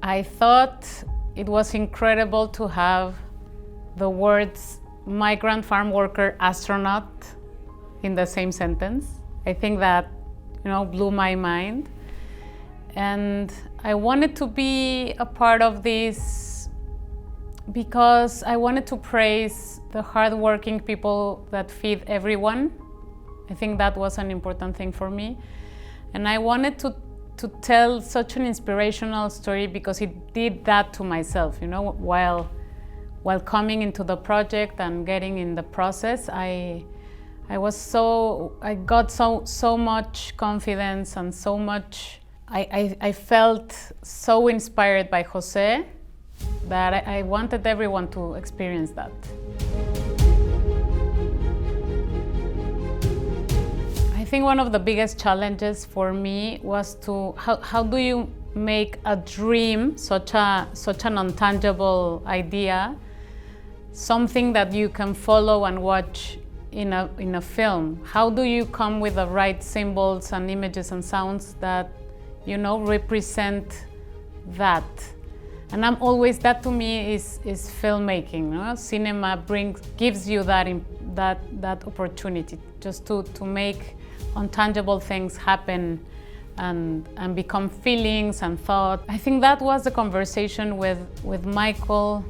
I thought it was incredible to have the words migrant, farm worker, astronaut in the same sentence. I think that, blew my mind. And I wanted to be a part of this because I wanted to praise the hardworking people that feed everyone. I think that was an important thing for me. And I wanted to tell such an inspirational story because it did that to myself, while coming into the project and getting in the process. I got so much confidence and so much, I felt so inspired by Jose that I wanted everyone to experience that. I think one of the biggest challenges for me was how do you make a dream, such an intangible idea, something that you can follow and watch in a film? How do you come with the right symbols and images and sounds that represent that? And that to me is filmmaking. Cinema gives you that opportunity just to make intangible things happen and become feelings and thought. I think that was the conversation with Michael,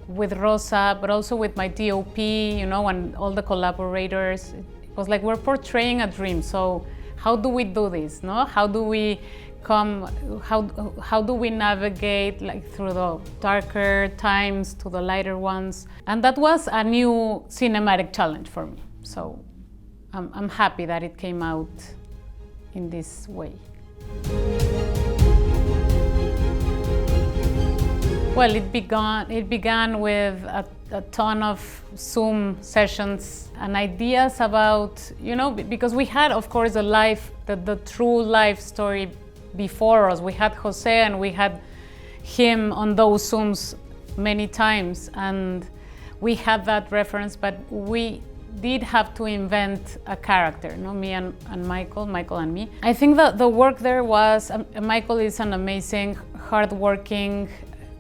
with Rosa, but also with my DOP, and all the collaborators. It was like we're portraying a dream. So how do we do this? No? How do we navigate through the darker times to the lighter ones? And that was a new cinematic challenge for me. So I'm happy that it came out in this way. Well, it began with a ton of Zoom sessions and ideas about, because we had, of course, the true life story before us. We had Jose and we had him on those Zooms many times, and we had that reference, but we did have to invent a character, me and Michael and me. I think that the work there was, Michael is an amazing, hardworking,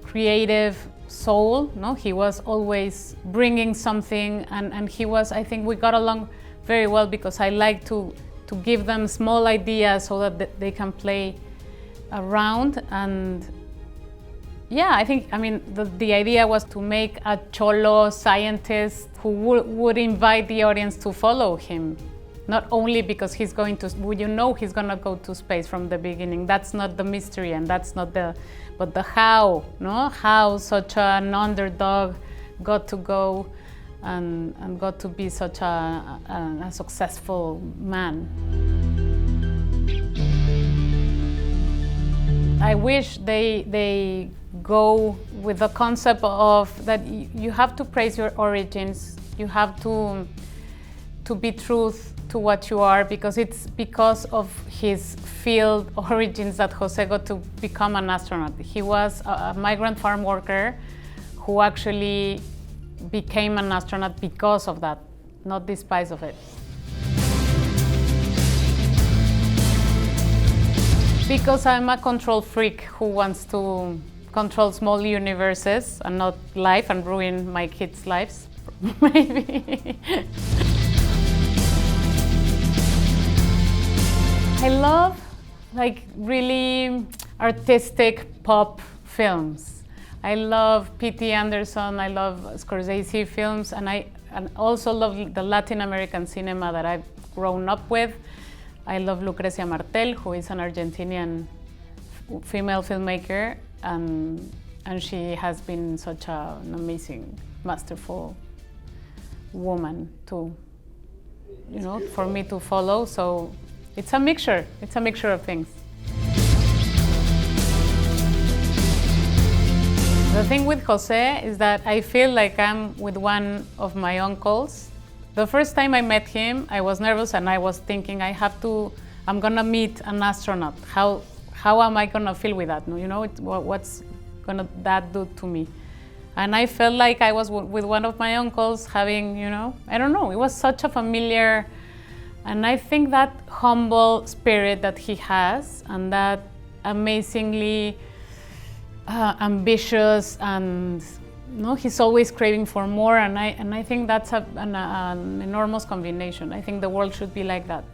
creative soul. He was always bringing something, and I think we got along very well because I like to give them small ideas so that they can play around. And yeah, the idea was to make a cholo scientist who would invite the audience to follow him. Not only because he's going to go to space from the beginning. That's not the mystery, and that's not but the how, how such an underdog got to go and got to be such a successful man. I wish they go with the concept of that you have to praise your origins, you have to be true to what you are, because it's because of his field origins that Jose got to become an astronaut. He was a migrant farm worker who actually became an astronaut because of that, not despite of it. Because I'm a control freak who wants to control small universes and not life and ruin my kids' lives, maybe. I love really artistic pop films. I love P.T. Anderson, I love Scorsese films, and I also love the Latin American cinema that I've grown up with. I love Lucrecia Martel, who is an Argentinian female filmmaker, and she has been such an amazing, masterful woman for me to follow. So it's a mixture of things. The thing with Jose is that I feel like I'm with one of my uncles. The first time I met him, I was nervous and I was thinking I'm gonna meet an astronaut. How am I gonna feel with that? What's gonna that do to me? And I felt like I was with one of my uncles having, I don't know, it was such a familiar, and I think that humble spirit that he has and that amazingly ambitious, and he's always craving for more, and I think that's an enormous combination. I think the world should be like that.